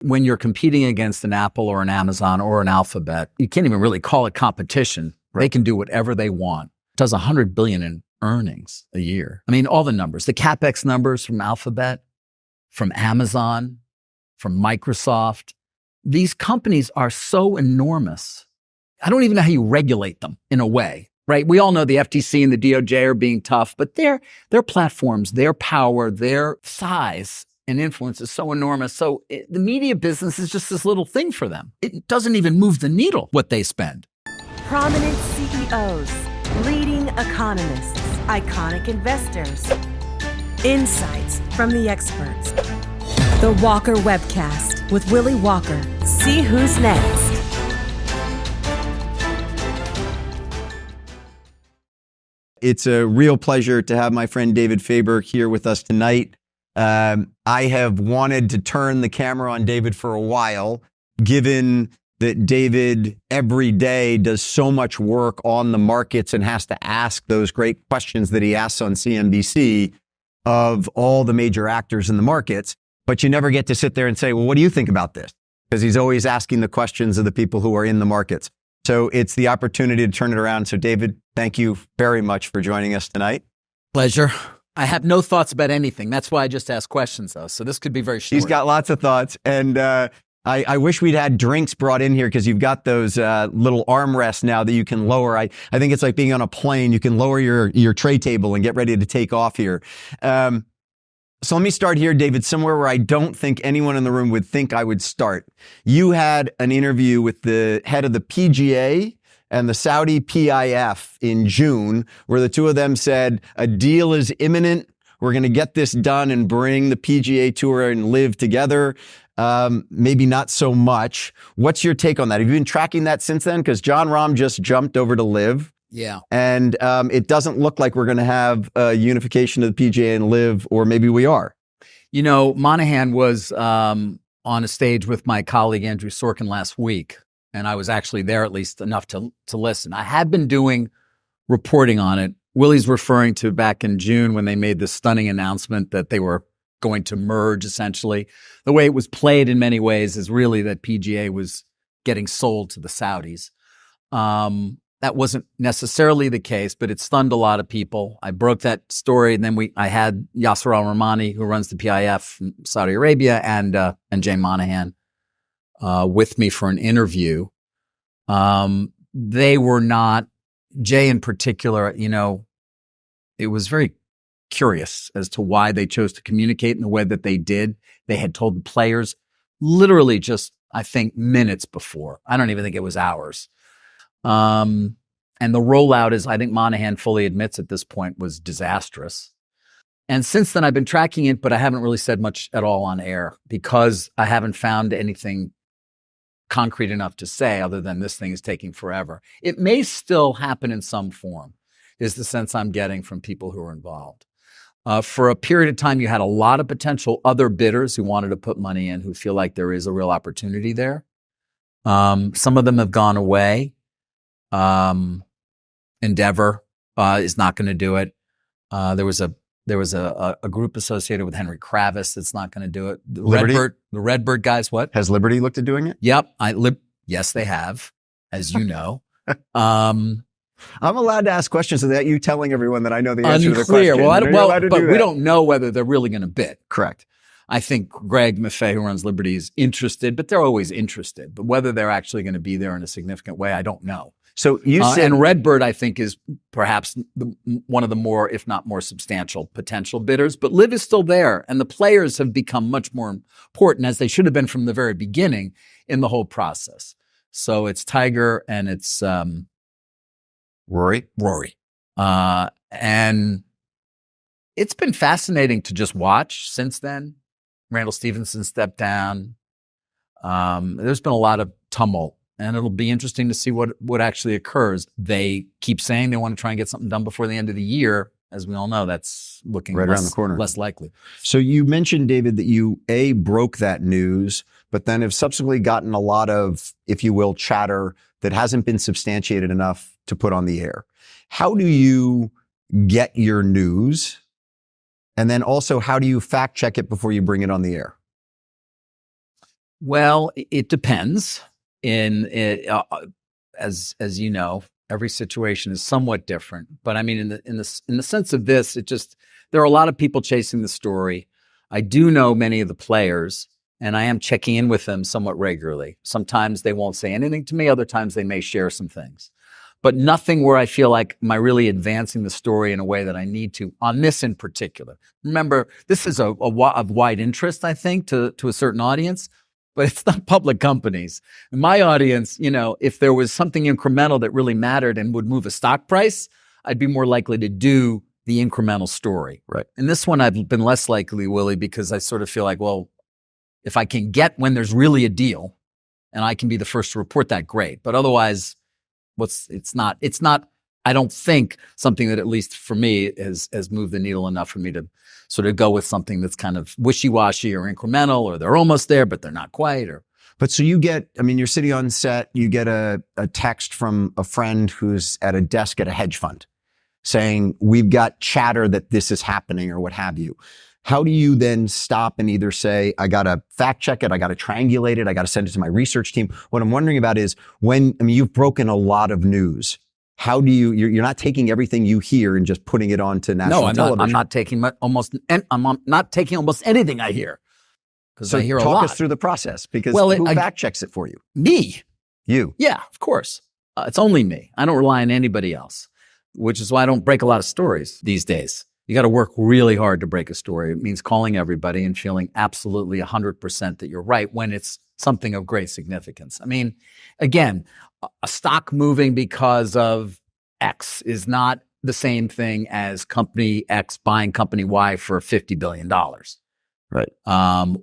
when you're competing against an Apple or an Amazon or an Alphabet, you can't even really call it competition. Right. They can do whatever they want. It does $100 billion in earnings a year. I mean, all the numbers, the CapEx numbers from Alphabet, from Amazon, from Microsoft. These companies are so enormous. I don't even know how you regulate them in a way, right? We all know the FTC and the DOJ are being tough, but their platforms, their power, their size and influence is so enormous. So the media business is just this little thing for them. It doesn't even move the needle what they spend. Prominent CEOs, leading economists, iconic investors. Insights from the experts. The Walker Webcast with Willy Walker. See who's next. It's a real pleasure to have my friend David Faber here with us tonight. I have wanted to turn the camera on David for a while, given that David every day does so much work on the markets and has to ask those great questions that he asks on CNBC of all the major actors in the markets. But you never get to sit there and say, well, what do you think about this? Because he's always asking the questions of the people who are in the markets. So it's the opportunity to turn it around. So David, thank you very much for joining us tonight. Pleasure. I have no thoughts about anything. That's why I just ask questions, though. So this could be very short. He's got lots of thoughts. And I wish we'd had drinks brought in here because you've got those little armrests now that you can lower. I think it's like being on a plane. You can lower your tray table and get ready to take off here. So let me start here, David, somewhere where I don't think anyone in the room would think I would start. You had an interview with the head of the PGA and the Saudi PIF in June, where the two of them said, a deal is imminent. We're going to get this done and bring the PGA Tour and LIV together. Maybe not so much. What's your take on that? Have you been tracking that since then? Because Jon Rahm just jumped over to LIV. Yeah. And it doesn't look like we're going to have a unification of the PGA and LIV, or maybe we are. You know, Monahan was on a stage with my colleague Andrew Sorkin last week, and I was actually there at least enough to listen. I had been doing reporting on it. Willy's referring to back in June when they made this stunning announcement that they were going to merge, essentially. The way it was played in many ways is really that PGA was getting sold to the Saudis. That wasn't necessarily the case, but it stunned a lot of people. I broke that story, and then I had Yasser Al-Rahmani, who runs the PIF from Saudi Arabia, and Jay Monahan with me for an interview. They were not, Jay in particular, you know, it was very curious as to why they chose to communicate in the way that they did. They had told the players literally just, I think, minutes before. I don't even think it was hours. And the rollout, is, I think Monahan fully admits at this point, was disastrous. And since then I've been tracking it, but I haven't really said much at all on air because I haven't found anything concrete enough to say other than this thing is taking forever. It may still happen in some form, is the sense I'm getting from people who are involved. For a period of time, you had a lot of potential other bidders who wanted to put money in, who feel like there is a real opportunity there. Some of them have gone away. Endeavor is not going to do it. There was a group associated with Henry Kravis that's not going to do it. The Redbird guys, what? Has Liberty looked at doing it? Yep. Yes, they have, as you know. I'm allowed to ask questions without you telling everyone that I know the answer to the question. But we don't know whether they're really going to bid. Correct. I think Greg Maffei, who runs Liberty, is interested, but they're always interested. But whether they're actually going to be there in a significant way, I don't know. So you said, and Redbird, I think, is perhaps one of the more, if not more, substantial potential bidders. But LIV is still there, and the players have become much more important, as they should have been from the very beginning, in the whole process. So it's Tiger and it's Rory. And it's been fascinating to just watch since then. Randall Stevenson stepped down. There's been a lot of tumult. And it'll be interesting to see what actually occurs. They keep saying they want to try and get something done before the end of the year. As we all know, that's looking right around the corner. Less likely. So you mentioned, David, that you, broke that news, but then have subsequently gotten a lot of, if you will, chatter that hasn't been substantiated enough to put on the air. How do you get your news? And then also, how do you fact check it before you bring it on the air? Well, it depends. As you know, every situation is somewhat different. But I mean, in the sense of this, there are a lot of people chasing the story. I do know many of the players, and I am checking in with them somewhat regularly. Sometimes they won't say anything to me. Other times they may share some things, but nothing where I feel like, am I really advancing the story in a way that I need to on this in particular? Remember, this is of wide interest, I think, to a certain audience, but it's not public companies. In my audience, if there was something incremental that really mattered and would move a stock price, I'd be more likely to do the incremental story. Right. And this one, I've been less likely, Willie, because I sort of feel like, well, if I can get when there's really a deal and I can be the first to report that, great. But otherwise, it's not, I don't think something that, at least for me, has moved the needle enough for me to sort of go with something that's kind of wishy-washy or incremental, or they're almost there, but they're not quite. But so you're sitting on set, you get a text from a friend who's at a desk at a hedge fund saying, we've got chatter that this is happening or what have you. How do you then stop and either say, I got to fact check it, I got to triangulate it, I got to send it to my research team? What I'm wondering about is you've broken a lot of news. How do you're not taking everything you hear and just putting it onto national television. No, I'm not taking I'm not taking almost anything I hear. Because I hear a lot. Talk us through the process, because who fact checks it for you? Me. You. Yeah, of course. It's only me. I don't rely on anybody else, which is why I don't break a lot of stories these days. You got to work really hard to break a story. It means calling everybody and feeling absolutely 100% that you're right when it's something of great significance. I mean, again, a stock moving because of X is not the same thing as company X buying company Y for $50 billion. Right.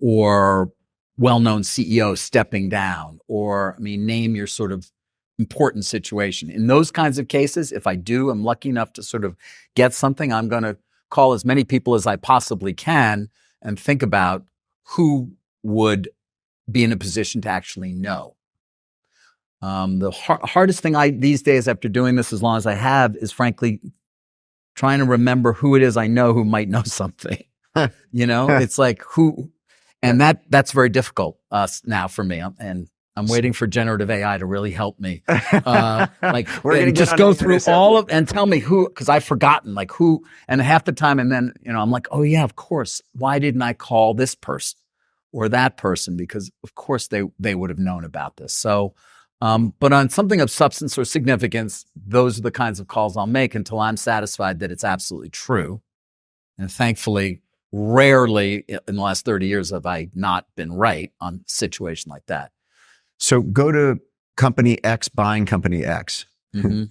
Or well-known CEO stepping down, or, name your sort of important situation. In those kinds of cases, if I'm lucky enough to sort of get something, I'm going to call as many people as I possibly can and think about who would be in a position to actually know. The hardest thing these days, after doing this as long as I have, is frankly trying to remember who it is I know who might know something. It's like who, and that's very difficult now for me. And I'm waiting for generative AI to really help me. We're going to just go through all of and tell me who, because I've forgotten like who, and half the time, and then I'm like, oh yeah, of course. Why didn't I call this person or that person? Because of course they would have known about this. So, but on something of substance or significance, those are the kinds of calls I'll make until I'm satisfied that it's absolutely true. And thankfully, rarely in the last 30 years have I not been right on a situation like that. So go to company X buying company X. Mm-hmm.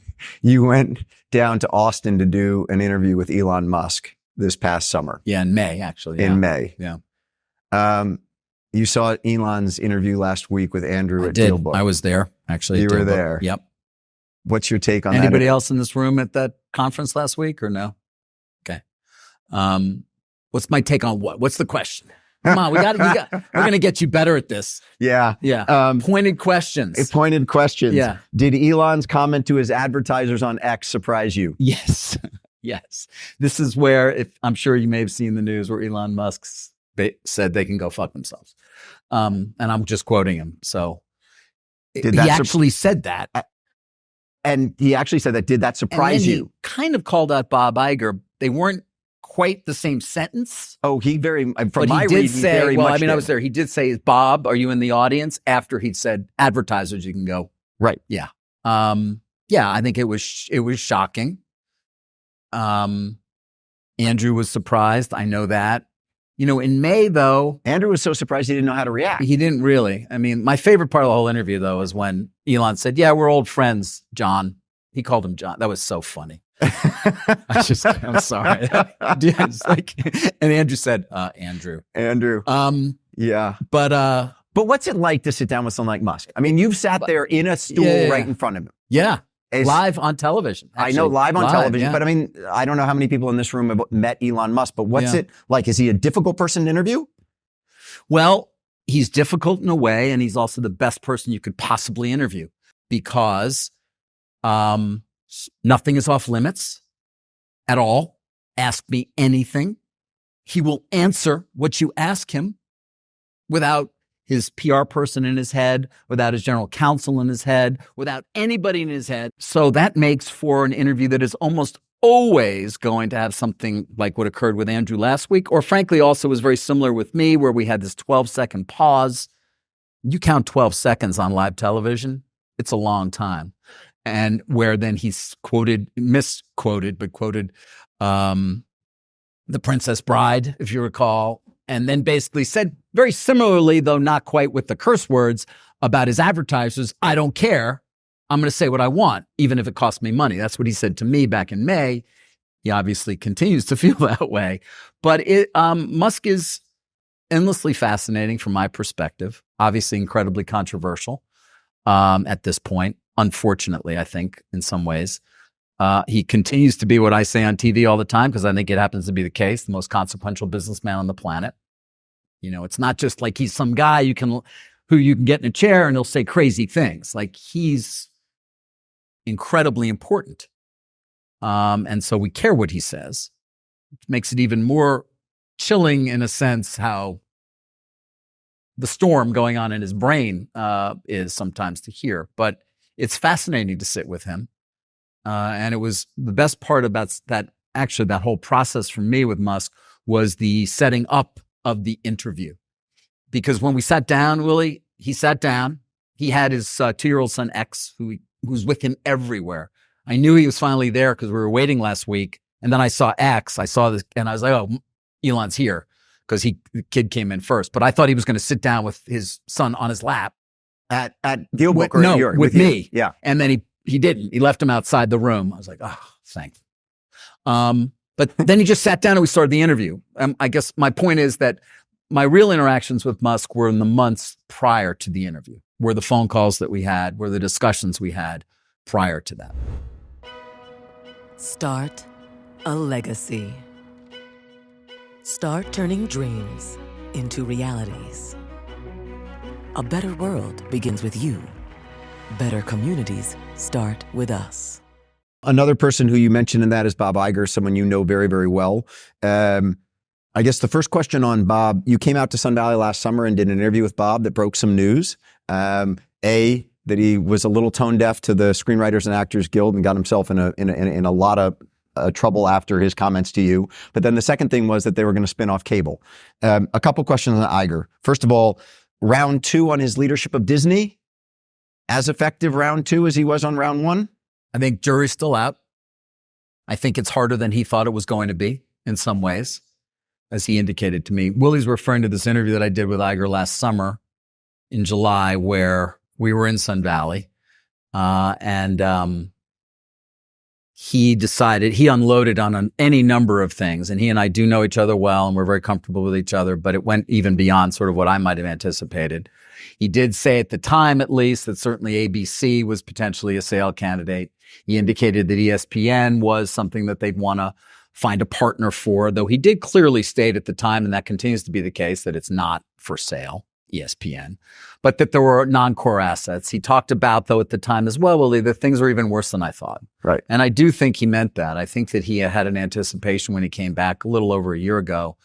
You went down to Austin to do an interview with Elon Musk this past summer. Yeah, in May, actually. In May. Yeah. You saw Elon's interview last week with Andrew at DealBook. I was there, actually. You were there. Yep. What's your take on that? Anybody else in this room at that conference last week or no? Okay. What's my take on what? What's the question? Come on, we're going to get you better at this. Yeah. Yeah. Pointed questions. Pointed questions. Yeah. Did Elon's comment to his advertisers on X surprise you? Yes. Yes. This is where, I'm sure you may have seen the news where Elon Musk said they can go fuck themselves. And I'm just quoting him. So he actually said that. And he actually said that. Did that surprise you? He kind of called out Bob Iger. They weren't quite the same sentence. Oh, he was there. He did say, Bob, are you in the audience? After he'd said advertisers, you can go. Right. Yeah. I think it was shocking. Andrew was surprised. I know that. In May, though. Andrew was so surprised he didn't know how to react. He didn't really. My favorite part of the whole interview, though, is when Elon said, yeah, we're old friends, John. He called him John. That was so funny. I'm sorry. And Andrew said, Andrew. Yeah. But what's it like to sit down with someone like Musk? You've sat there in a stool right in front of him. Yeah. Live on television. Actually. I know, live on television. Yeah. But I don't know how many people in this room have met Elon Musk, but what's it like? Is he a difficult person to interview? Well, he's difficult in a way, and he's also the best person you could possibly interview because nothing is off limits at all. Ask me anything. He will answer what you ask him without his PR person in his head, without his general counsel in his head, without anybody in his head. So that makes for an interview that is almost always going to have something like what occurred with Andrew last week, or frankly also was very similar with me, where we had this 12-second pause. You count 12 seconds on live television, it's a long time. And where then he's misquoted, but quoted The Princess Bride, if you recall, and then basically said very similarly, though not quite with the curse words, about his advertisers, I don't care. I'm going to say what I want, even if it costs me money. That's what he said to me back in May. He obviously continues to feel that way. But Musk is endlessly fascinating from my perspective, obviously incredibly controversial at this point, unfortunately, I think, in some ways. He continues to be what I say on TV all the time, because I think it happens to be the case, the most consequential businessman on the planet. You know, it's not just like he's some guy who you can get in a chair and he'll say crazy things. Like, he's incredibly important. And so we care what he says, which makes it even more chilling in a sense how the storm going on in his brain is sometimes to hear. But it's fascinating to sit with him. And it was the best part about that, actually, that whole process for me with Musk was the setting up of the interview. Because when we sat down, Willie, he sat down. He had his 2-year-old son, X, who's with him everywhere. I knew he was finally there because we were waiting last week. And then I saw X. I saw this, and I was like, oh, Elon's here, because the kid came in first. But I thought he was going to sit down with his son on his lap. At Dealbook or New York? With me. Yeah. And then he didn't. He left him outside the room. I was like, oh, thanks. But then he just sat down and we started the interview. I guess my point is that my real interactions with Musk were in the months prior to the interview, were the phone calls that we had, were the discussions we had prior to that. Start a legacy. Start turning dreams into realities. A better world begins with you. Better communities start with us. Another person who you mentioned in that is Bob Iger, someone you know very, very well. I guess the first question on Bob, you came out to Sun Valley last summer and did an interview with Bob that broke some news. That he was a little tone deaf to the Screenwriters and Actors Guild and got himself in a lot of trouble after his comments to you. But then the second thing was that they were going to spin off cable. A couple questions on Iger. First of all, round 2 on his leadership of Disney, as effective round 2 as he was on round 1? I think jury's still out. I think it's harder than he thought it was going to be in some ways, as he indicated to me. Willy's referring to this interview that I did with Iger last summer in July, where we were in Sun Valley. And he unloaded on any number of things. And he and I do know each other well, and we're very comfortable with each other, but it went even beyond sort of what I might have anticipated. He did say at the time, at least, that certainly ABC was potentially a sale candidate. He indicated that ESPN was something that they'd want to find a partner for, though he did clearly state at the time, and that continues to be the case, that it's not for sale, ESPN, but that there were non-core assets. He talked about, though, at the time as well, Willie, that things are even worse than I thought. Right. And I do think he meant that. I think that he had an anticipation when he came back a little over a year ago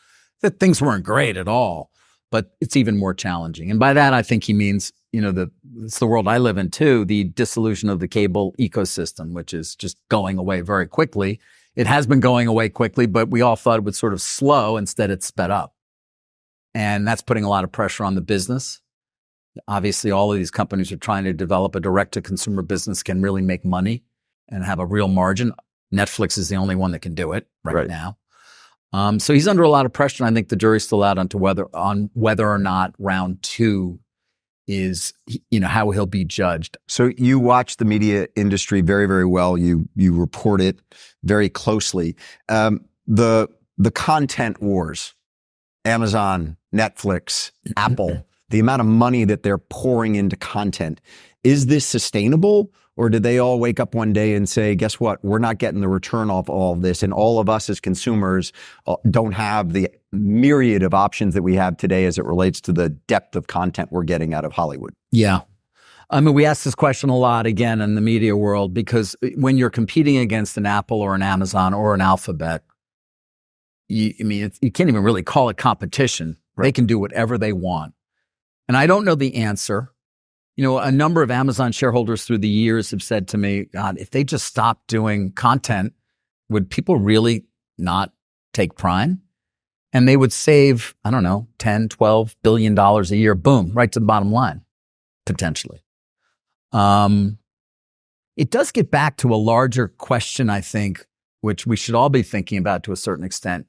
that things weren't great at all, but it's even more challenging. And by that, I think he means, it's the world I live in too, the dissolution of the cable ecosystem, which is just going away very quickly. It has been going away quickly, but we all thought it would sort of slow. Instead, it's sped up. And that's putting a lot of pressure on the business. Obviously, all of these companies are trying to develop a direct-to-consumer business, can really make money and have a real margin. Netflix is the only one that can do it right now. So he's under a lot of pressure, and I think the jury's still out on whether or not round 2 is, how he'll be judged. So you watch the media industry very, very well. You report it very closely. The content wars, Amazon, Netflix, Apple, the amount of money that they're pouring into content, is this sustainable? Or did they all wake up one day and say, guess what? We're not getting the return off all of this. And all of us as consumers don't have the myriad of options that we have today as it relates to the depth of content we're getting out of Hollywood. Yeah. I mean, we ask this question a lot again in the media world, because when you're competing against an Apple or an Amazon or an Alphabet, you can't even really call it competition. Right. They can do whatever they want. And I don't know the answer. You know, a number of Amazon shareholders through the years have said to me, God, if they just stopped doing content, would people really not take Prime? And they would save, I don't know, $10, $12 billion a year. Boom, right to the bottom line, potentially. It does get back to a larger question, I think, which we should all be thinking about to a certain extent.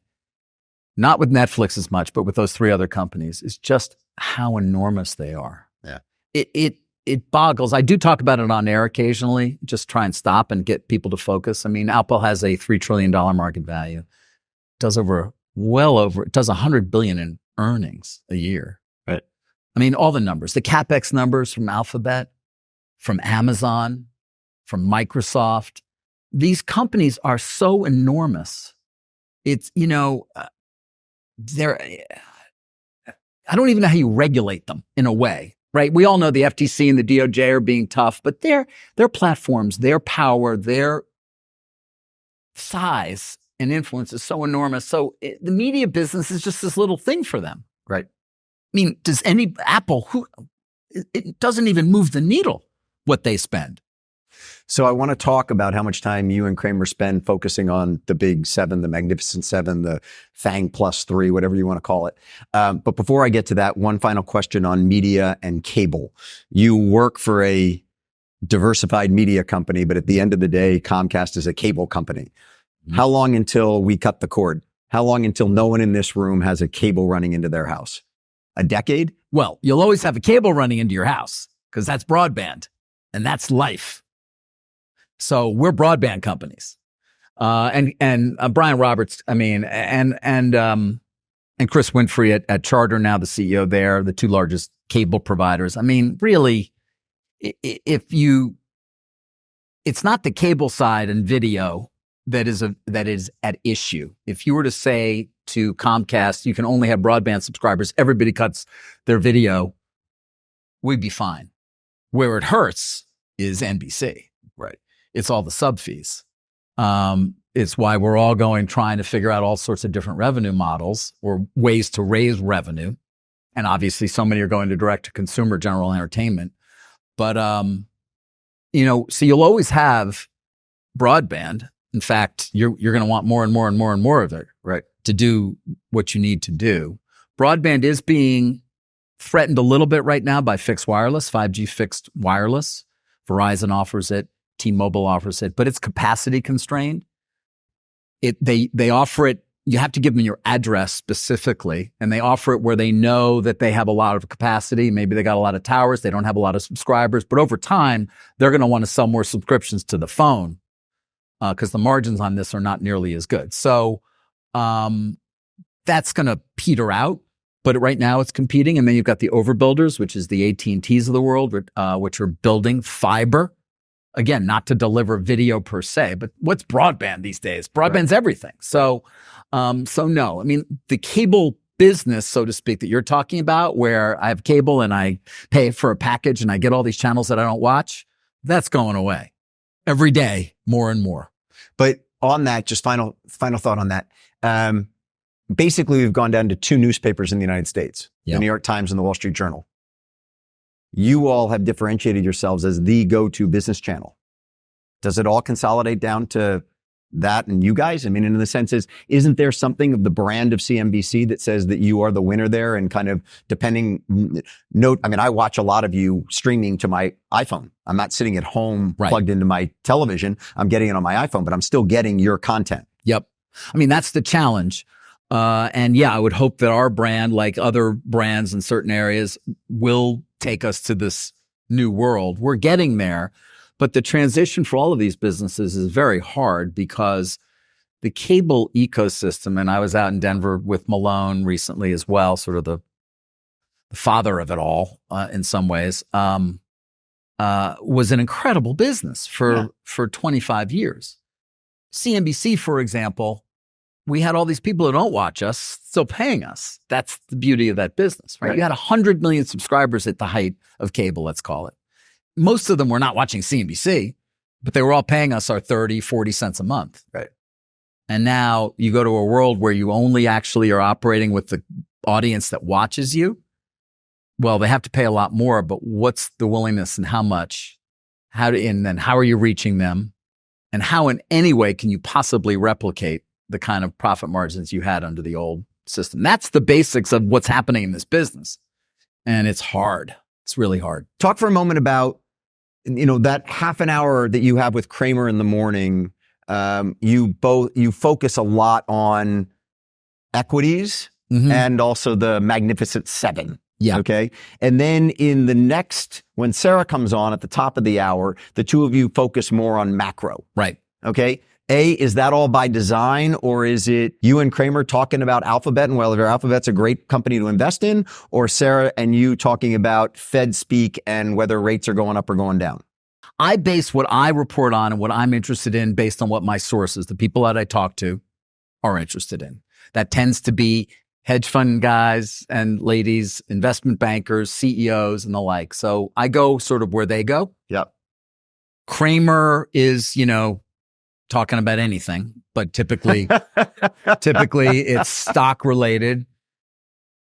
Not with Netflix as much, but with those three other companies, is just how enormous they are. Yeah. It boggles. I do talk about it on air occasionally, just try and stop and get people to focus. I mean, Apple has a $3 trillion market value. Does $100 billion in earnings a year. Right. I mean, all the numbers, the CapEx numbers from Alphabet, from Amazon, from Microsoft. These companies are so enormous. It's, you know, I don't even know how you regulate them in a way, right? We all know the FTC and the DOJ are being tough, but their platforms, their power, their size and influence is so enormous. So the media business is just this little thing for them. Right. I mean, it doesn't even move the needle what they spend. So I want to talk about how much time you and Kramer spend focusing on the Big Seven, the Magnificent Seven, the FANG plus 3, whatever you want to call it. But before I get to that, one final question on media and cable. You work for a diversified media company, but at the end of the day, Comcast is a cable company. Mm-hmm. How long until we cut the cord? How long until no one in this room has a cable running into their house? A decade? Well, you'll always have a cable running into your house because that's broadband and that's life. So we're broadband companies, and Brian Roberts. I mean, and Chris Winfrey at Charter, now the CEO there, the two largest cable providers. I mean, really, it's not the cable side and video that is at issue. If you were to say to Comcast, you can only have broadband subscribers, everybody cuts their video, we'd be fine. Where it hurts is NBC. Right. It's all the sub fees. It's why we're all trying to figure out all sorts of different revenue models or ways to raise revenue. And obviously so many are going to direct to consumer general entertainment. But, you know, so you'll always have broadband. In fact, you're going to want more and more and more and more of it, right, to do what you need to do. Broadband is being threatened a little bit right now by fixed wireless, 5G fixed wireless. Verizon offers it. T-Mobile offers it, but it's capacity constrained. They offer it, you have to give them your address specifically, and they offer it where they know that they have a lot of capacity. Maybe they got a lot of towers, they don't have a lot of subscribers, but over time, they're going to want to sell more subscriptions to the phone because the margins on this are not nearly as good. So that's going to peter out, but right now it's competing. And then you've got the overbuilders, which is the AT&Ts of the world, which are building fiber. Again, not to deliver video per se, but what's broadband these days? Broadband's everything. So no, I mean, the cable business, so to speak, that you're talking about, where I have cable and I pay for a package and I get all these channels that I don't watch, that's going away every day, more and more. But on that, just final thought on that. Basically, we've gone down to two newspapers in the United States, the New York Times and the Wall Street Journal. You all have differentiated yourselves as the go-to business channel. Does it all consolidate down to that and you guys? I mean, in the sense isn't there something of the brand of CNBC that says that you are the winner there and kind of I watch a lot of you streaming to my iPhone. I'm not sitting at home plugged into my television. I'm getting it on my iPhone, but I'm still getting your content. Yep. I mean, that's the challenge. And yeah, I would hope that our brand, like other brands in certain areas, will take us to this new world. We're getting there, but the transition for all of these businesses is very hard because the cable ecosystem, and I was out in Denver with Malone recently as well, sort of the father of it all in some ways, was an incredible business for 25 years. CNBC, for example, we had all these people who don't watch us still paying us. That's the beauty of that business, right? You had 100 million subscribers at the height of cable, let's call it. Most of them were not watching CNBC, but they were all paying us our 30, 40 cents a month. Right. And now you go to a world where you only actually are operating with the audience that watches you. well, they have to pay a lot more, but what's the willingness and how much? And then how are you reaching them? And how in any way can you possibly replicate the kind of profit margins you had under the old system? That's the basics of what's happening in this business. And it's hard. It's really hard. Talk for a moment about, that half an hour that you have with Cramer in the morning. You focus a lot on equities and also the Magnificent Seven. Yeah. Okay. And then in the next, when Sarah comes on at the top of the hour, the two of you focus more on macro. Right. Okay. Is that all by design, or is it you and Cramer talking about Alphabet and whether Alphabet's a great company to invest in, or Sarah and you talking about Fed speak and whether rates are going up or going down? I base what I report on and what I'm interested in based on what my sources, the people that I talk to, are interested in. That tends to be hedge fund guys and ladies, investment bankers, CEOs, and the like. So I go sort of where they go. Yep. Cramer is, talking about anything, but typically it's stock related.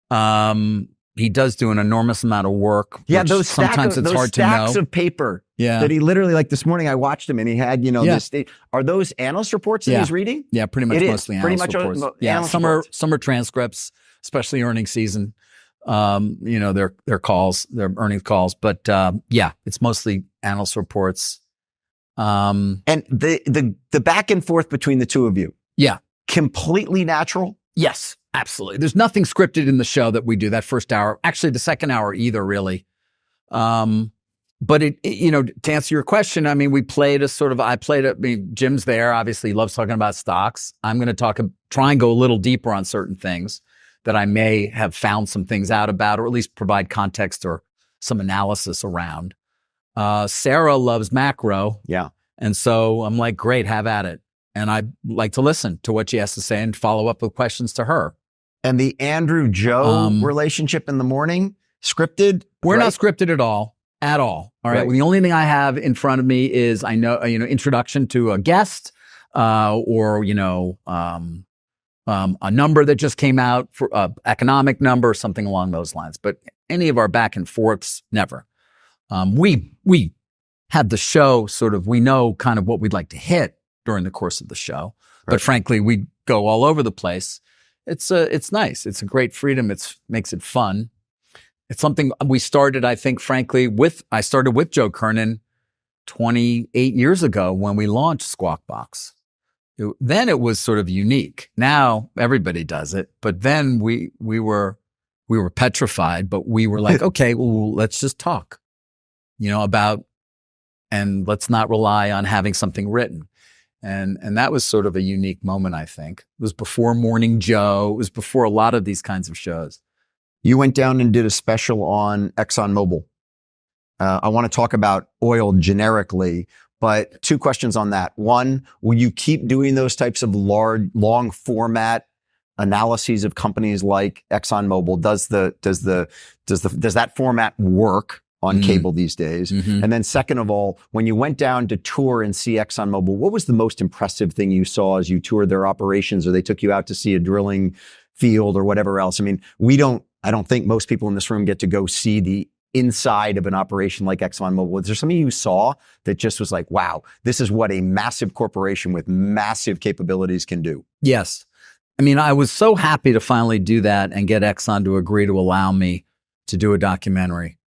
He does do an enormous amount of work. Yeah, those sometimes it's hard to know. Stacks of paper. Yeah. That he literally, like this morning, I watched him and he had, this. Are those analyst reports that he's reading? Yeah, pretty much mostly analyst reports. Yeah, some are transcripts, especially earnings season. Their calls, their earnings calls. But it's mostly analyst reports. And the back and forth between the two of you. Yeah. Completely natural. Yes, absolutely. There's nothing scripted in the show that we do that first hour. Actually, the second hour either, really. But to answer your question, I mean, Jim's there. Obviously, he loves talking about stocks. I'm going to try and go a little deeper on certain things that I may have found some things out about, or at least provide context or some analysis around. Sarah loves macro. Yeah. And so I'm like, great, have at it. And I like to listen to what she has to say and follow up with questions to her. And the Andrew Joe relationship in the morning, scripted? We're not scripted at all. All right. Well, the only thing I have in front of me is introduction to a guest, or a number that just came out for economic number or something along those lines. But any of our back and forths, never. We have the show we know kind of what we'd like to hit during the course of the show, but frankly, we go all over the place. It's nice. It's a great freedom. Makes it fun. It's something we started, I think, frankly, I started with Joe Kernan 28 years ago when we launched Squawk Box. Then it was sort of unique. Now everybody does it, but then we were petrified, but we were like, okay, well, let's just talk, about, and let's not rely on having something written. And that was sort of a unique moment, I think. It was before Morning Joe. It was before a lot of these kinds of shows. You went down and did a special on ExxonMobil. I want to talk about oil generically, but two questions on that. One, will you keep doing those types of long format analyses of companies like ExxonMobil? Does that format work on cable these days? Mm-hmm. And then second of all, when you went down to tour and see ExxonMobil, what was the most impressive thing you saw as you toured their operations, or they took you out to see a drilling field or whatever else? I mean, I don't think most people in this room get to go see the inside of an operation like ExxonMobil. Is there something you saw that just was like, wow, this is what a massive corporation with massive capabilities can do? Yes. I mean, I was so happy to finally do that and get Exxon to agree to allow me to do a documentary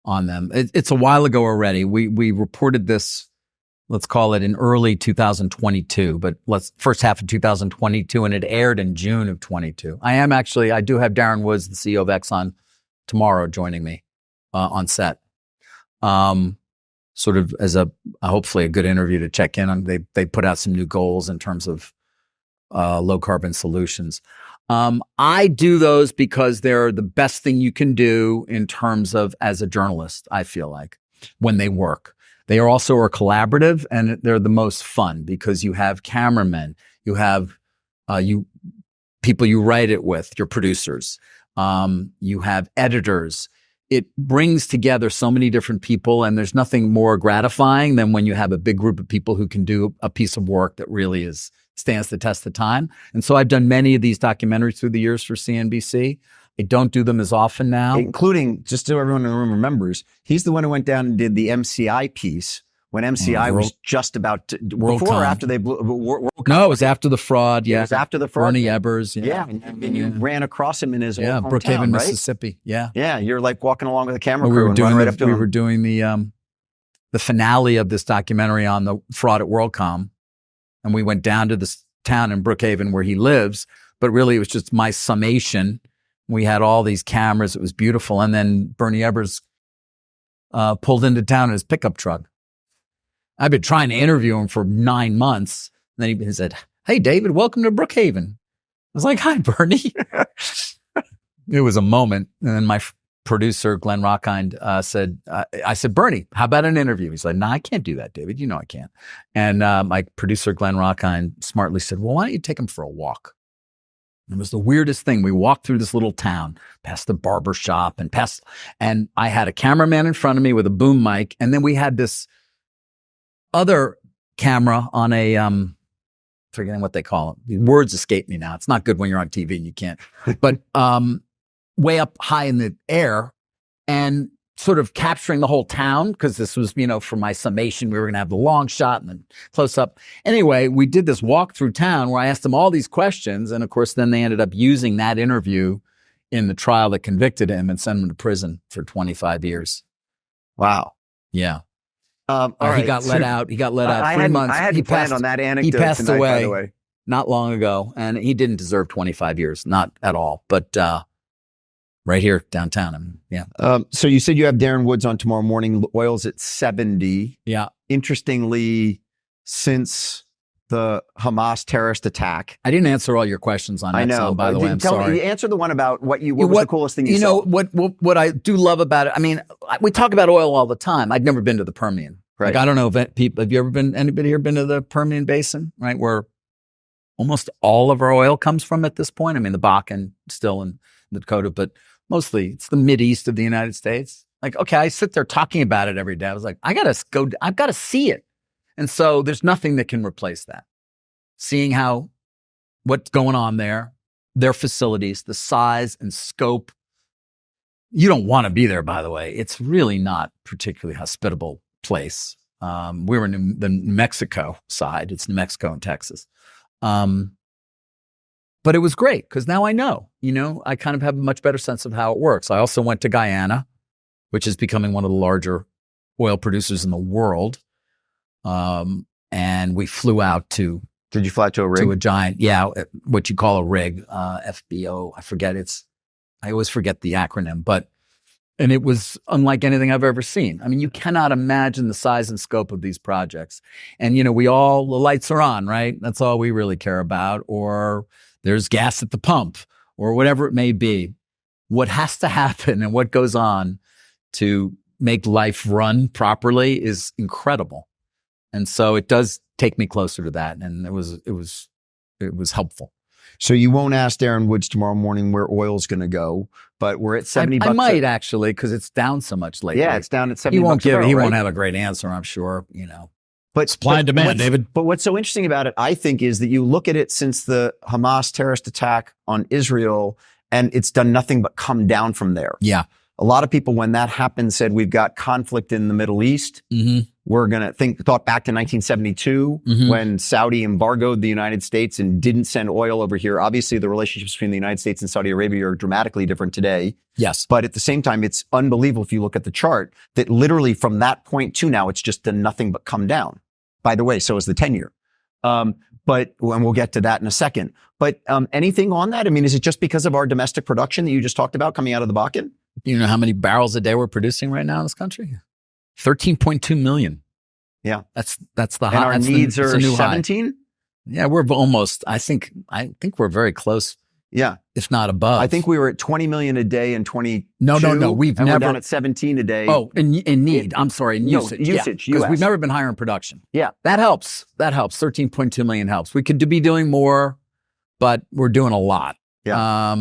on them. It's a while ago already. We reported this, let's call it in early 2022, but first half of 2022, and it aired in June of 22. I do have Darren Woods, the CEO of Exxon, tomorrow joining me on set. Sort of as hopefully a good interview to check in on. They put out some new goals in terms of low carbon solutions. I do those because they're the best thing you can do in terms of as a journalist, I feel like, when they work. They are also collaborative, and they're the most fun because you have cameramen, you have people you write it with, your producers, you have editors. It brings together so many different people, and there's nothing more gratifying than when you have a big group of people who can do a piece of work that really stands the test of time. And so I've done many of these documentaries through the years for CNBC. I don't do them as often now. Including, just so everyone in the room remembers, he's the one who went down and did the MCI piece when MCI was just about to, before or after they blew. No, it was after the fraud. Yeah, it was after the fraud. Bernie Ebbers. Yeah, and you ran across him in his old hometown, Brookhaven, right? Mississippi. Yeah, yeah. You're like walking along with a camera crew we were and doing running right up to him. We were doing the finale of this documentary on the fraud at WorldCom, and we went down to this town in Brookhaven where he lives. But really, it was just my summation. We had all these cameras. It was beautiful. And then Bernie Ebbers pulled into town in his pickup truck. I've been trying to interview him for 9 months. And then he said, "Hey, David, welcome to Brookhaven." I was like, "Hi, Bernie." It was a moment. And then my producer, Glenn Rockhind, said, I said, "Bernie, how about an interview?" He's like, "No, I can't do that, David. You know I can't." And my producer, Glenn Rockhind, smartly said, "Well, why don't you take him for a walk?" It was the weirdest thing. We walked through this little town, past the barber shop and I had a cameraman in front of me with a boom mic. And then we had this other camera on a, forgetting what they call it. The words escape me now. It's not good when you're on TV and you can't, but, way up high in the air and sort of capturing the whole town. Cause this was, for my summation, we were going to have the long shot and the close up. Anyway, we did this walk through town where I asked them all these questions. And of course, then they ended up using that interview in the trial that convicted him and sent him to prison for 25 years. Wow. Yeah. All right. He got let out. He got let out 3 months. I hadn't planned on that anecdote. He passed tonight, away by the way. Not long ago, and he didn't deserve 25 years, not at all. But right here downtown, yeah. So you said you have Darren Woods on tomorrow morning. Oil's at 70. Yeah. Interestingly, since the Hamas terrorist attack, I didn't answer all your questions on Exxon, I know, by the way. I'm sorry. You answered the one about what was the coolest thing you saw? saw? What I do love about it. I mean, we talk about oil all the time. I've never been to the Permian. Right. Like, I don't know if people, have you ever been, anybody here been to the Permian Basin, right? Where almost all of our oil comes from at this point. I mean, the Bakken still in the Dakota, but mostly it's the Mideast of the United States. Like, okay, I sit there talking about it every day. I was like, I've got to see it. And so there's nothing that can replace that. Seeing what's going on there, their facilities, the size and scope. You don't want to be there, by the way. It's really not particularly hospitable place. We were in the New Mexico side. It's New Mexico and Texas. But it was great because now I know, I kind of have a much better sense of how it works. I also went to Guyana, which is becoming one of the larger oil producers in the world. And we flew out to. Did you fly to a rig? To a giant, what you call a rig, FBO. I forget I always forget the acronym, and it was unlike anything I've ever seen. I mean, you cannot imagine the size and scope of these projects. And, the lights are on, right? That's all we really care about. Or there's gas at the pump or whatever it may be. What has to happen and what goes on to make life run properly is incredible. And so it does take me closer to that. And it was helpful. So you won't ask Darren Woods tomorrow morning where oil's going to go, but we're at $70. I might actually, because it's down so much lately. Yeah, it's down at $70. He won't have a great answer, I'm sure. But supply and demand, David. But what's so interesting about it, I think, is that you look at it since the Hamas terrorist attack on Israel, and it's done nothing but come down from there. Yeah. A lot of people, when that happened, said we've got conflict in the Middle East. Mm-hmm. We're going to thought back to 1972 when Saudi embargoed the United States and didn't send oil over here. Obviously, the relationships between the United States and Saudi Arabia are dramatically different today. Yes. But at the same time, it's unbelievable if you look at the chart that literally from that point to now, it's just done nothing but come down. By the way, so is the 10-year. And we'll get to that in a second. But anything on that? I mean, is it just because of our domestic production that you just talked about coming out of the Bakken? You know how many barrels a day we're producing right now in this country? 13.2 million. Yeah. That's the high. And our needs are 17? Yeah, we're almost, I think we're very close. Yeah. If not above. I think we were at 20 million a day in 22. No. We're down at 17 a day. Oh, in need. I'm sorry, in usage. Usage. Because we've never been higher in production. Yeah. That helps. 13.2 million helps. We could be doing more, but we're doing a lot. Yeah.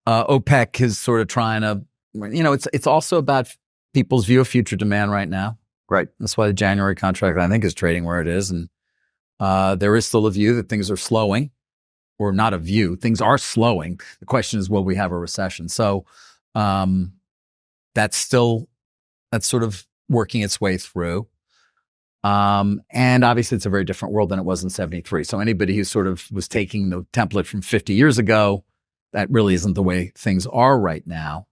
OPEC is sort of trying to, it's also about people's view of future demand right now. Right. That's why the January contract, I think, is trading where it is. And there is still a view that things are slowing. or not a view. Things are slowing. The question is, will we have a recession? So that's sort of working its way through. And obviously it's a very different world than it was in 73. So anybody who sort of was taking the template from 50 years ago, that really isn't the way things are right now.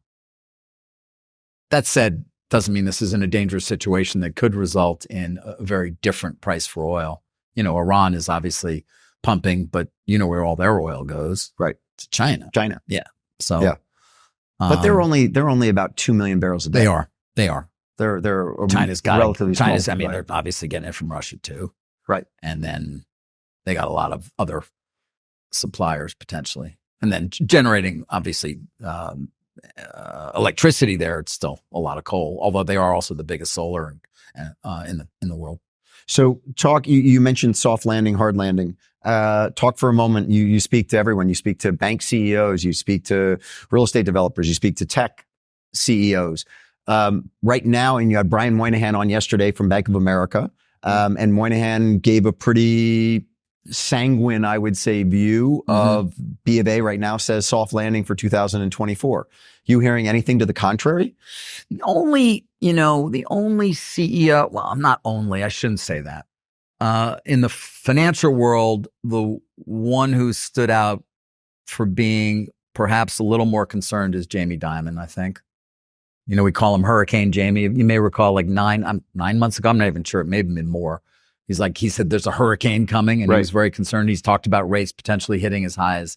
That said, doesn't mean this isn't a dangerous situation that could result in a very different price for oil. You know, Iran is obviously pumping, but you know where all their oil goes, right? To China. Yeah. So, yeah. But they're only about 2 million barrels a day. They are. They're China's got relatively small. China's, I mean, they're obviously getting it from Russia too. Right. And then they got a lot of other suppliers potentially. And then generating, obviously, electricity there, it's still a lot of coal, although they are also the biggest solar in the world. So you mentioned soft landing, hard landing. Talk for a moment. You speak to everyone. You speak to bank CEOs. You speak to real estate developers. You speak to tech CEOs. Right now, and you had Brian Moynihan on yesterday from Bank of America. And Moynihan gave a pretty sanguine, I would say, view of B of A right now, says soft landing for 2024. You hearing anything to the contrary? The only CEO, well, I shouldn't say that. In the financial world, the one who stood out for being perhaps a little more concerned is Jamie Dimon, I think. You know, we call him Hurricane Jamie. You may recall like 9 months ago, I'm not even sure, it may have been more. He said there's a hurricane coming, and he was very concerned. He's talked about rates potentially hitting as high as,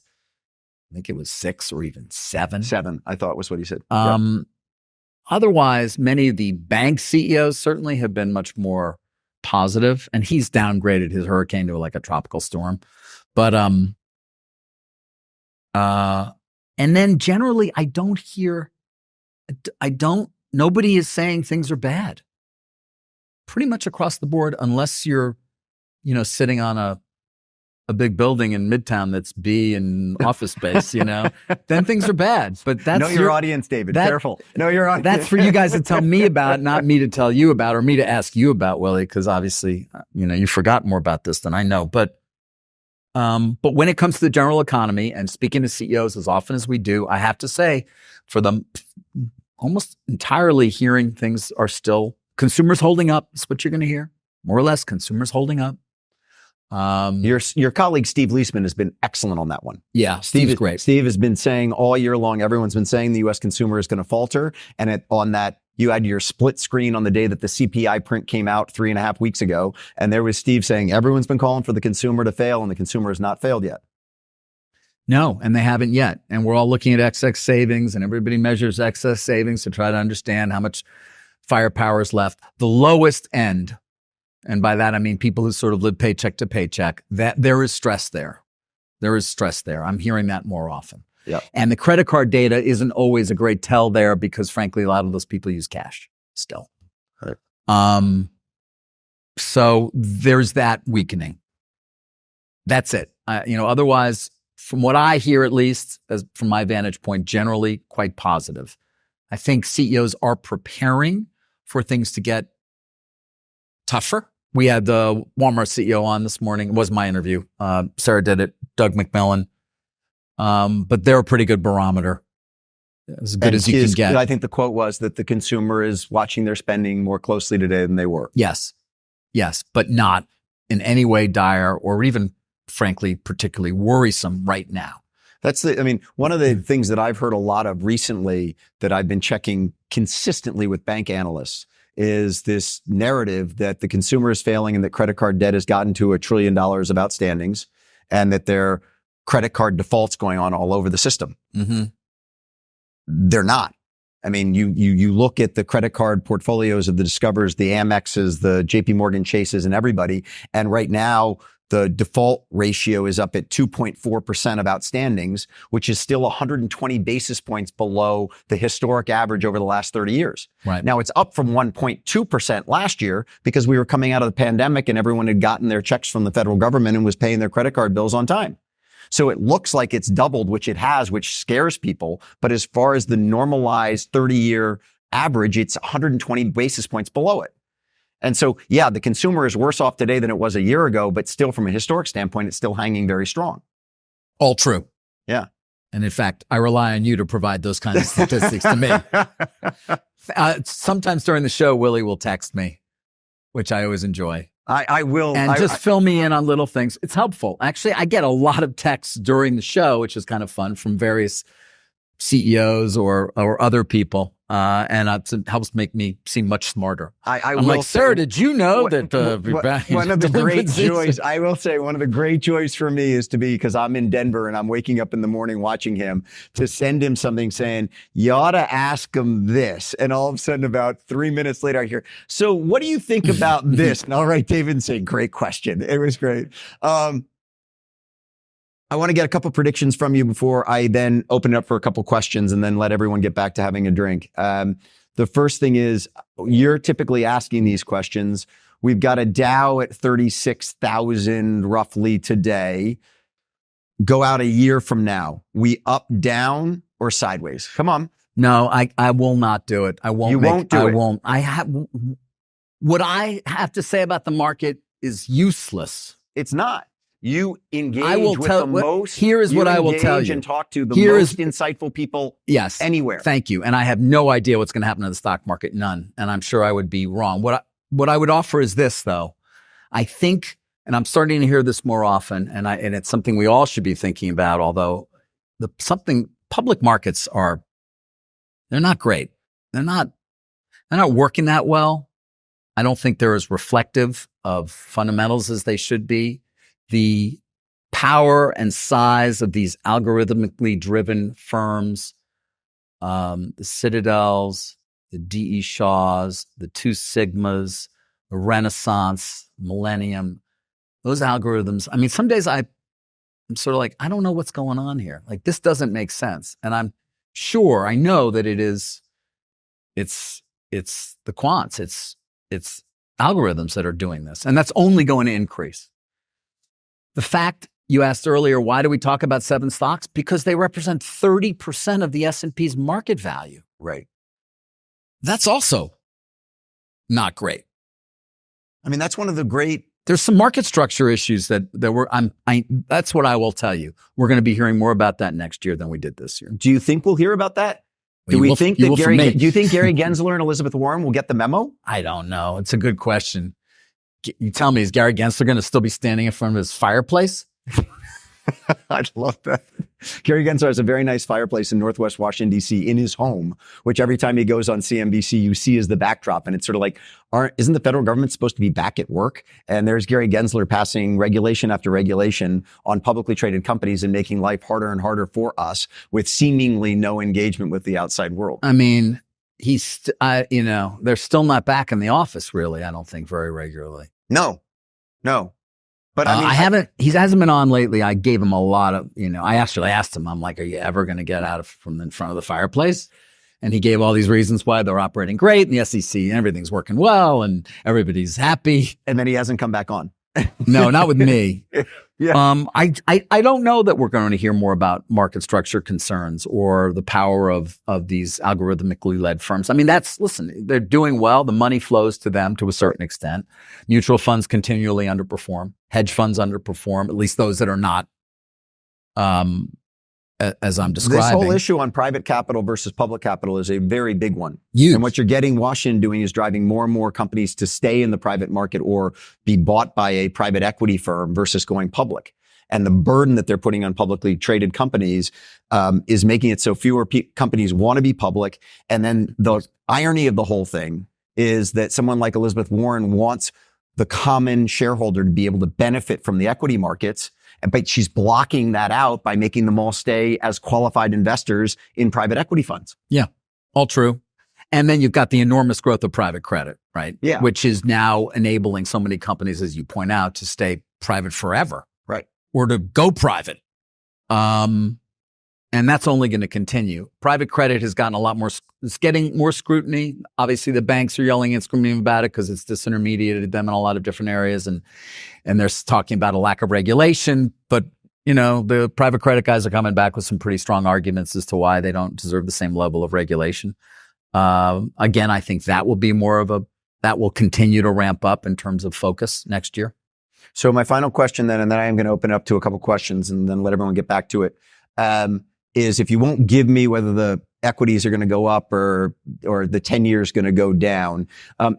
I think it was 6 or even 7. 7, I thought was what he said. Otherwise, many of the bank CEOs certainly have been much more positive, and he's downgraded his hurricane to like a tropical storm. But and then generally, nobody is saying things are bad. Pretty much across the board, unless you're, sitting on a big building in Midtown that's B and office space, then things are bad. But that's know your audience, David. Careful. Know your audience. That's for you guys to tell me about, not me to tell you about, or me to ask you about, Willie, because obviously, you forgot more about this than I know. But when it comes to the general economy and speaking to CEOs as often as we do, I have to say, for them, almost entirely hearing things are still consumers holding up. That's what you're going to hear, more or less. Consumers holding up. Your colleague Steve Leisman has been excellent on that one. Yeah, Steve's great. Steve has been saying all year long, everyone's been saying the U.S. consumer is going to falter. And on that, you had your split screen on the day that the CPI print came out 3.5 weeks ago. And there was Steve saying everyone's been calling for the consumer to fail, and the consumer has not failed yet. No, and they haven't yet. And we're all looking at excess savings, and everybody measures excess savings to try to understand how much firepower is left. The lowest end, and by that I mean people who sort of live paycheck to paycheck, that there is stress there. There is stress there. I'm hearing that more often. Yep. And the credit card data isn't always a great tell there because, frankly, a lot of those people use cash still. Right. So there's that weakening. That's it. Otherwise, from what I hear, at least, from my vantage point, generally quite positive. I think CEOs are preparing for things to get tougher. We had the Walmart CEO on this morning. It was my interview. Sarah did it, Doug McMillan. But they're a pretty good barometer, as good as you can get. I think the quote was that the consumer is watching their spending more closely today than they were. Yes, but not in any way dire or even, frankly, particularly worrisome right now. One of the things that I've heard a lot of recently that I've been checking consistently with bank analysts is this narrative that the consumer is failing and that credit card debt has gotten to $1 trillion of outstandings and that there are credit card defaults going on all over the system. Mm-hmm. They're not. I mean, you look at the credit card portfolios of the Discovers, the Amexes, the JP Morgan Chases, and everybody, and right now, the default ratio is up at 2.4% of outstandings, which is still 120 basis points below the historic average over the last 30 years. Right. Now, it's up from 1.2% last year because we were coming out of the pandemic and everyone had gotten their checks from the federal government and was paying their credit card bills on time. So it looks like it's doubled, which it has, which scares people. But as far as the normalized 30-year average, it's 120 basis points below it. And so, yeah, the consumer is worse off today than it was a year ago, but still from a historic standpoint, it's still hanging very strong. All true. Yeah. And in fact, I rely on you to provide those kinds of statistics to me. Sometimes during the show, Willy will text me, which I always enjoy. I will. And just fill me in on little things. It's helpful. Actually, I get a lot of texts during the show, which is kind of fun, from various CEOs or other people. And it helps make me seem much smarter. I'm will like, sir, did you know that one of the great joys, I will say, one of the great joys for me is to be, because I'm in Denver and I'm waking up in the morning watching him, to send him something saying, you ought to ask him this. And all of a sudden, about 3 minutes later, I hear, so what do you think about this? And I'll write David and say, great question. It was great. I want to get a couple predictions from you before I then open it up for a couple questions and then let everyone get back to having a drink. The first thing is, you're typically asking these questions. We've got a Dow at 36,000 roughly today. Go out a year from now. We up, down, or sideways? Come on. No, I will not do it. I won't. You won't do it. I won't. What I have to say about the market is useless. It's not. You engage Here is what I will tell you. And talk to the most insightful people anywhere. Thank you. And I have no idea what's going to happen to the stock market. None. And I'm sure I would be wrong. What I would offer is this, though. I think, and I'm starting to hear this more often, and it's something we all should be thinking about, although public markets they're not great. They're not working that well. I don't think they're as reflective of fundamentals as they should be. The power and size of these algorithmically driven firms, the Citadels, the D.E. Shaws, the Two Sigmas, the Renaissance, Millennium, those algorithms. I mean, some days I'm sort of like, I don't know what's going on here. Like, this doesn't make sense. And I'm sure, I know that it's the quants, it's algorithms that are doing this. And that's only going to increase. The fact you asked earlier, why do we talk about 7 stocks? Because they represent 30% of the S&P's market value. Right. That's also not great. I mean, that's one of the great. There's some market structure issues that's what I will tell you. We're going to be hearing more about that next year than we did this year. Do you think we'll hear about that? Do you think Gary Gensler and Elizabeth Warren will get the memo? I don't know. It's a good question. You tell me, is Gary Gensler going to still be standing in front of his fireplace? I'd love that. Gary Gensler has a very nice fireplace in Northwest Washington, D.C. in his home, which every time he goes on CNBC, you see as the backdrop. And it's sort of like, isn't the federal government supposed to be back at work? And there's Gary Gensler passing regulation after regulation on publicly traded companies and making life harder and harder for us with seemingly no engagement with the outside world. I mean, they're still not back in the office, really, I don't think, very regularly. No. But I mean, he hasn't been on lately. I gave him a lot of, I actually asked him, I'm like, are you ever going to get out from in front of the fireplace? And he gave all these reasons why they're operating great and the SEC and everything's working well and everybody's happy. And then he hasn't come back on. No, not with me. Yeah. I don't know that we're going to hear more about market structure concerns or the power of these algorithmically led firms. I mean, they're doing well. The money flows to them to a certain extent. Mutual funds continually underperform. Hedge funds underperform, at least those that are not, as I'm describing. This whole issue on private capital versus public capital is a very big one. Huge. And what you're getting Washington doing is driving more and more companies to stay in the private market or be bought by a private equity firm versus going public. And the burden that they're putting on publicly traded companies is making it so fewer companies want to be public. And then the irony of the whole thing is that someone like Elizabeth Warren wants the common shareholder to be able to benefit from the equity markets. But she's blocking that out by making them all stay as qualified investors in private equity funds. Yeah, all true. And then you've got the enormous growth of private credit, right? Yeah. Which is now enabling so many companies, as you point out, to stay private forever. Right. Or to go private. And that's only going to continue. Private credit has gotten a lot more, it's getting more scrutiny. Obviously, the banks are yelling and screaming about it because it's disintermediated them in a lot of different areas. And they're talking about a lack of regulation. But, the private credit guys are coming back with some pretty strong arguments as to why they don't deserve the same level of regulation. Again, I think that will be that will continue to ramp up in terms of focus next year. So my final question then, and then I am going to open up to a couple questions and then let everyone get back to it, is if you won't give me whether the equities are going to go up or the 10-year is going to go down,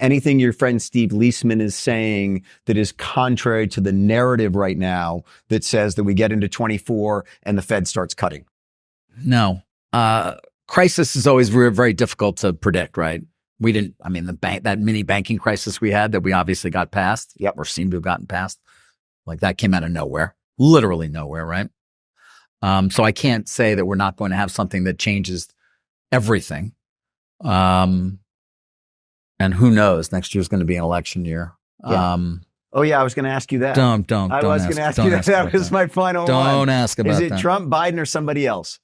anything your friend Steve Leisman is saying that is contrary to the narrative right now that says that we get into 24 and the Fed starts cutting? No. Crisis is always very difficult to predict, right? We didn't, I mean, that mini banking crisis we had that we obviously got past, or seem to have gotten past, like that came out of nowhere, literally nowhere, right? So I can't say that we're not going to have something that changes everything. And who knows? Next year's going to be an election year. Yeah. Oh yeah, I was going to ask you that. I was going to ask you that. That was my final one. Don't ask about that. Is it Trump, Biden, or somebody else?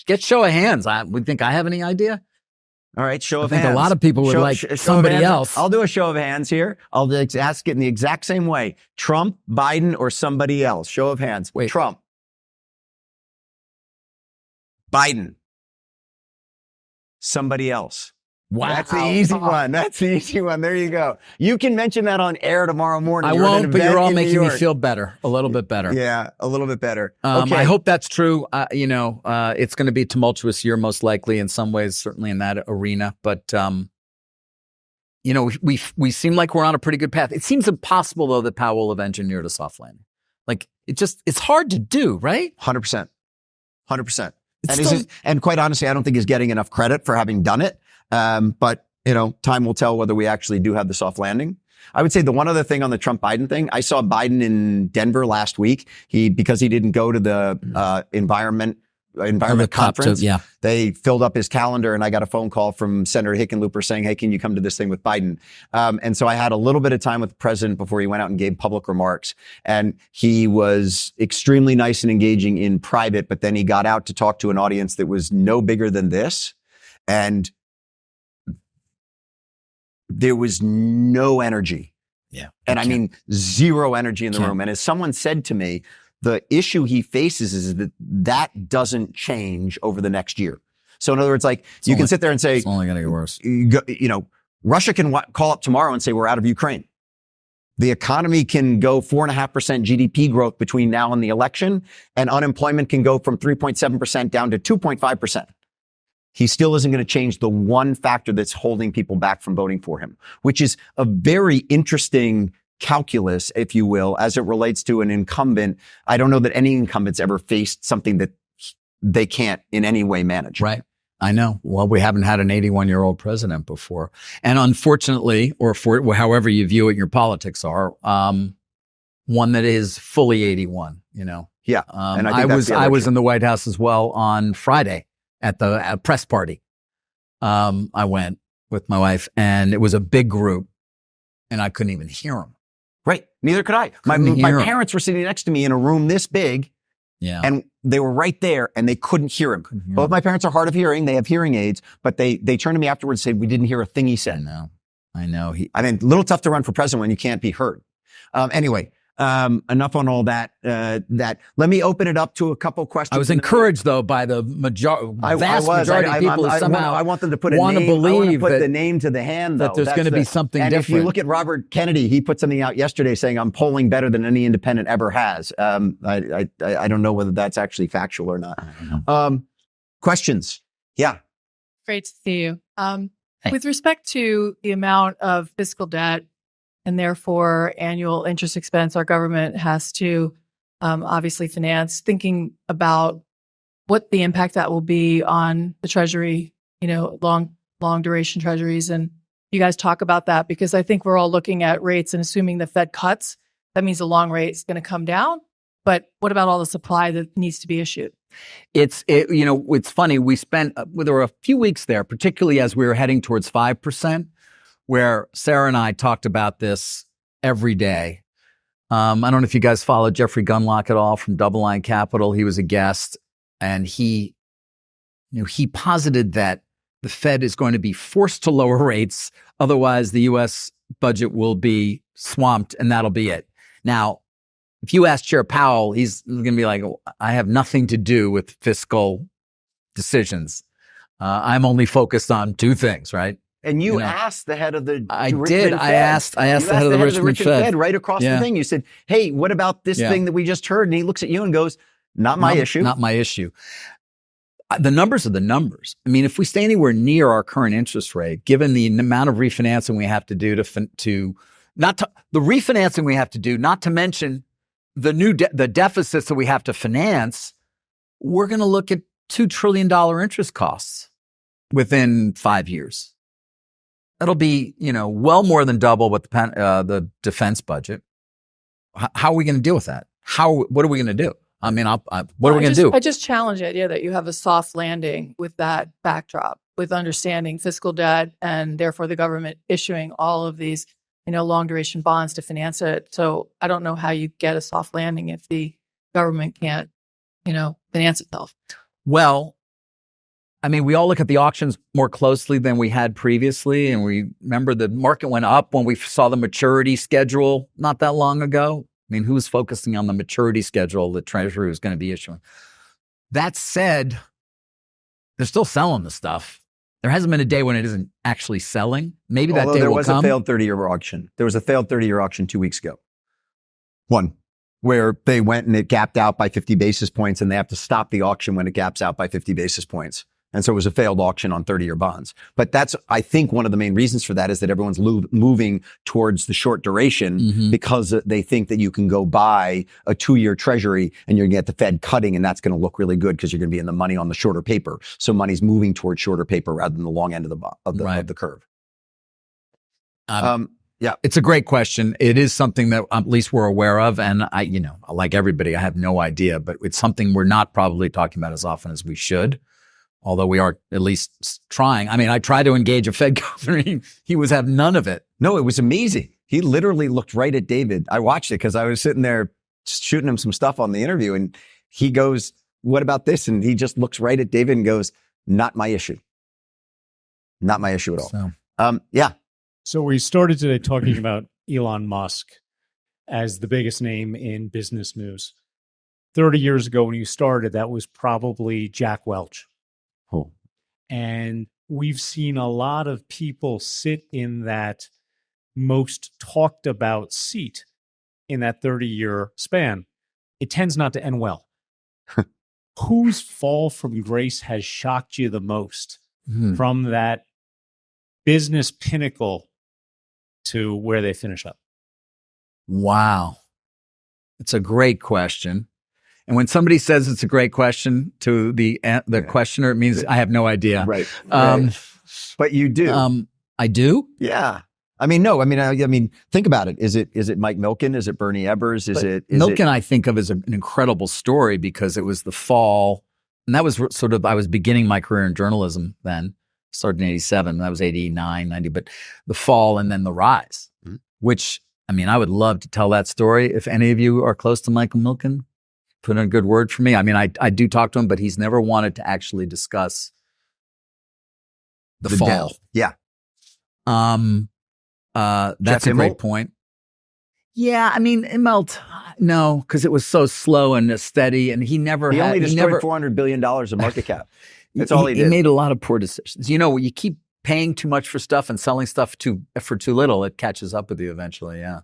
Get show of hands. Would think I have any idea? All right, show of hands. hands. A lot of people would like somebody else. I'll do a show of hands here. I'll ask it in the exact same way. Trump, Biden, or somebody else? Show of hands. Wait. Trump. Biden. Somebody else. Wow. That's the easy one. That's the easy one. There you go. You can mention that on air tomorrow morning. I won't, but you're all making me feel better, a little bit better. Yeah, a little bit better. Okay. I hope that's true. It's going to be a tumultuous year, most likely in some ways, certainly in that arena. But, we seem like we're on a pretty good path. It seems impossible, though, that Powell will have engineered a soft landing. Like, it's hard to do, right? 100%. 100%. And quite honestly, I don't think he's getting enough credit for having done it. But time will tell whether we actually do have the soft landing. I would say the one other thing on the Trump-Biden thing, I saw Biden in Denver last week. Because he didn't go to the environment conference, they filled up his calendar, and I got a phone call from Senator Hickenlooper saying, hey, can you come to this thing with Biden? And so I had a little bit of time with the president before he went out and gave public remarks. And he was extremely nice and engaging in private, but then he got out to talk to an audience that was no bigger than this. And there was no energy. Yeah. And I mean, zero energy in the room. And as someone said to me, the issue he faces is that doesn't change over the next year. So in other words, you can sit there and say, it's only going to get worse. Russia can call up tomorrow and say, we're out of Ukraine. The economy can go 4.5% GDP growth between now and the election, and unemployment can go from 3.7% down to 2.5%. He still isn't going to change the one factor that's holding people back from voting for him, which is a very interesting calculus, if you will, as it relates to an incumbent. I don't know that any incumbent's ever faced something that they can't in any way manage. Right. I know. Well, we haven't had an 81-year-old president before. And unfortunately, or for however you view it, your politics are, one that is fully 81, Yeah. And I was in the White House as well on Friday at the press party. I went with my wife, and it was a big group, and I couldn't even hear them. Right. Neither could I. My parents were sitting next to me in a room this big. Yeah. And they were right there, and they couldn't hear him. Both my parents are hard of hearing. They have hearing aids, but they turned to me afterwards and said, we didn't hear a thing he said. I know. I mean, a little tough to run for president when you can't be heard. Anyway, enough on all that. Let me open it up to a couple questions. I was encouraged though by the vast majority of people who somehow I want them to put a want name. to believe put the name to the hand, though. That there's going to be something different. If you look at Robert Kennedy, he put something out yesterday saying, I'm polling better than any independent ever has. I don't know whether that's actually factual or not. Questions? Yeah. Great to see you. With respect to the amount of fiscal debt and therefore annual interest expense our government has to obviously finance, thinking about what the impact that will be on the Treasury, long duration Treasuries. And you guys talk about that, because I think we're all looking at rates and assuming the Fed cuts, that means the long rate is going to come down. But what about all the supply that needs to be issued? It's funny. There were a few weeks there, particularly as we were heading towards 5%, where Sarah and I talked about this every day. I don't know if you guys followed Jeffrey Gundlach at all from Double Line Capital. He was a guest, and he posited that the Fed is going to be forced to lower rates. Otherwise, the U.S. budget will be swamped, and that'll be it. Now, if you ask Chair Powell, he's going to be like, I have nothing to do with fiscal decisions. I'm only focused on two things, right? And you You know, asked the head of the I Richmond did. Fed. I asked the head of the Richmond Fed right across Yeah. the thing. You said, hey, what about this Yeah. thing that we just heard? And he looks at you and goes, not my issue. Not my issue. The numbers are the numbers. I mean, if we stay anywhere near our current interest rate, given the amount of refinancing we have to do the refinancing we have to do, not to mention the deficits that we have to finance, we're going to look at $2 trillion interest costs within 5 years. That'll be, well more than double what the defense budget. How are we going to deal with that? What are we going to do? I mean, what are we going to do? I just challenge the idea that you have a soft landing with that backdrop, with understanding fiscal debt and therefore the government issuing all of these, long duration bonds to finance it. So I don't know how you get a soft landing if the government can't, finance itself. Well, I mean, we all look at the auctions more closely than we had previously. And we remember the market went up when we saw the maturity schedule not that long ago. I mean, who was focusing on the maturity schedule the Treasury was going to be issuing? That said, they're still selling the stuff. There hasn't been a day when it isn't actually selling. Maybe that day will come. There was a failed 30-year auction. There was a failed 30-year auction 2 weeks ago. One, where they went and it gapped out by 50 basis points and they have to stop the auction when it gaps out by 50 basis points. And so it was a failed auction on 30-year bonds. But that's, I think, one of the main reasons for that is that everyone's moving towards the short duration because they think that you can go buy a 2-year treasury and you're going to get the Fed cutting and that's going to look really good because you're going to be in the money on the shorter paper. So money's moving towards shorter paper rather than the long end of the curve. Yeah, it's a great question. It is something that at least we're aware of. And I, like everybody, I have no idea, but it's something we're not probably talking about as often as we should. Although we are at least trying. I mean, I tried to engage a Fed governor. He was have none of it. No, it was amazing. He literally looked right at David. I watched it because I was sitting there shooting him some stuff on the interview. And he goes, what about this? And he just looks right at David and goes, not my issue. Not my issue at all. So, yeah. So we started today talking about Elon Musk as the biggest name in business news. 30 years ago when you started, that was probably Jack Welch. Oh. And we've seen a lot of people sit in that most talked about seat in that 30-year span. It tends not to end well. Whose fall from grace has shocked you the most from that business pinnacle to where they finish up? Wow. It's a great question. And when somebody says it's a great question to the questioner, it means I have no idea. Right. But you do. I do? Yeah. I mean, think about it. Is it Mike Milken? Is it Bernie Ebbers? Milken, I think of as an incredible story because it was the fall. And that was I was beginning my career in journalism then. Started in 87. That was 89, 90. But the fall and then the rise, which, I mean, I would love to tell that story. If any of you are close to Michael Milken, put in a good word for me. I mean, I do talk to him, but he's never wanted to actually discuss the fall. Down. Yeah. That's a great point. Yeah, I mean, Immelt, no, because it was so slow and steady, and he only destroyed $400 billion of market cap. That's all he did. He made a lot of poor decisions. You keep paying too much for stuff and selling stuff for too little, it catches up with you eventually. Yeah.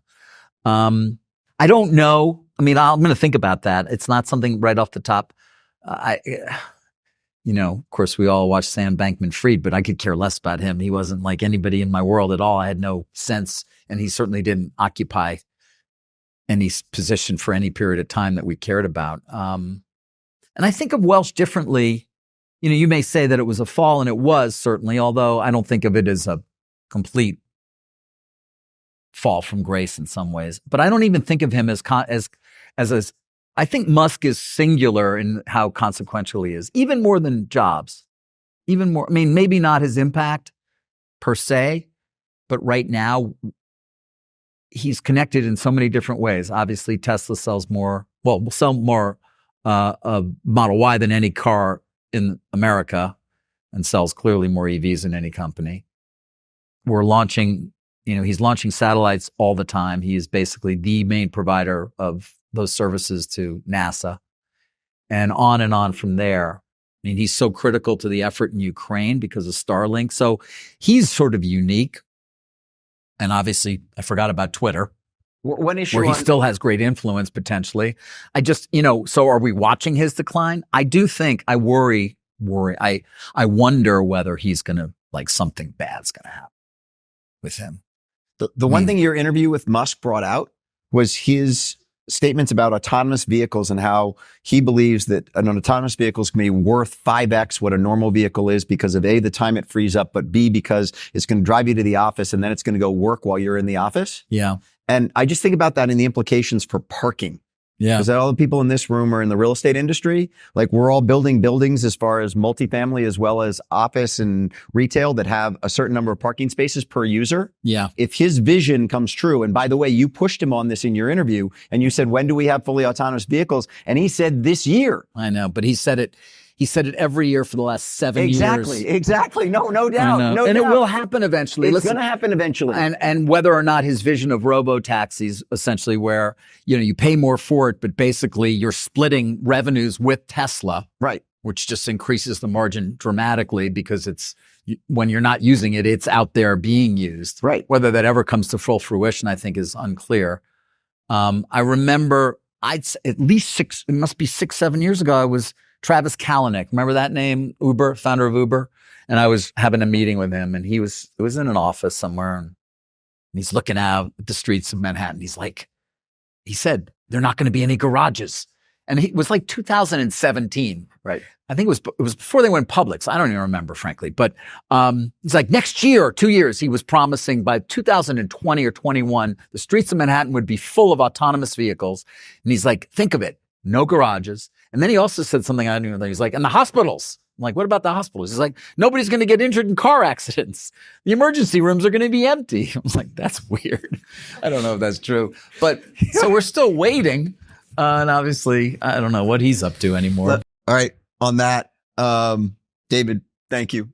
I don't know. I mean, I'm going to think about that. It's not something right off the top. Of course, we all watch Sam Bankman-Fried, but I could care less about him. He wasn't like anybody in my world at all. I had no sense, and he certainly didn't occupy any position for any period of time that we cared about. And I think of Welch differently. You may say that it was a fall, and it was certainly, although I don't think of it as a complete fall from grace in some ways. But I don't even think of him as I think Musk is singular in how consequential he is, even more than Jobs. Even more, I mean, maybe not his impact per se, but right now he's connected in so many different ways. Obviously, Tesla will sell more Model Y than any car in America and sells clearly more EVs than any company. We're launching, he's launching satellites all the time. He is basically the main provider of those services to NASA and on from there. I mean, he's so critical to the effort in Ukraine because of Starlink. So he's sort of unique. And obviously, I forgot about Twitter, One issue where he still has great influence potentially. I just, so are we watching his decline? I do think, I worry. I wonder whether he's going to, like, something bad's going to happen with him. The one thing your interview with Musk brought out was his statements about autonomous vehicles and how he believes that an autonomous vehicle is going to be worth 5x what a normal vehicle is because of A, the time it frees up, but B, because it's going to drive you to the office and then it's going to go work while you're in the office. Yeah. And I just think about that and the implications for parking. Yeah. Because all the people in this room are in the real estate industry. Like, we're all building buildings as far as multifamily as well as office and retail that have a certain number of parking spaces per user. Yeah. If his vision comes true, and by the way, you pushed him on this in your interview and you said, when do we have fully autonomous vehicles? And he said this year. I know, but he said it every year for the last 7 years. Exactly. No doubt. And it will happen eventually. It's going to happen eventually. And whether or not his vision of robo-taxis, essentially where, you pay more for it, but basically you're splitting revenues with Tesla. Right. Which just increases the margin dramatically because when you're not using it, it's out there being used. Right. Whether that ever comes to full fruition, I think is unclear. I remember at least it must be 6-7 years ago, I was Travis Kalanick. Remember that name? Uber, founder of Uber. And I was having a meeting with him and it was in an office somewhere and he's looking out at the streets of Manhattan. He said, there are not going to be any garages. And it was like 2017. Right. I think it was before they went public. So I don't even remember, frankly. But it's like next year or 2 years, he was promising by 2020 or 21, the streets of Manhattan would be full of autonomous vehicles. And he's like, think of it, no garages. And then he also said something I didn't know. He's like, and the hospitals. I'm like, what about the hospitals? He's like, nobody's going to get injured in car accidents. The emergency rooms are going to be empty. I'm like, that's weird. I don't know if that's true. But so we're still waiting. And obviously, I don't know what he's up to anymore. All right. On that, David, thank you.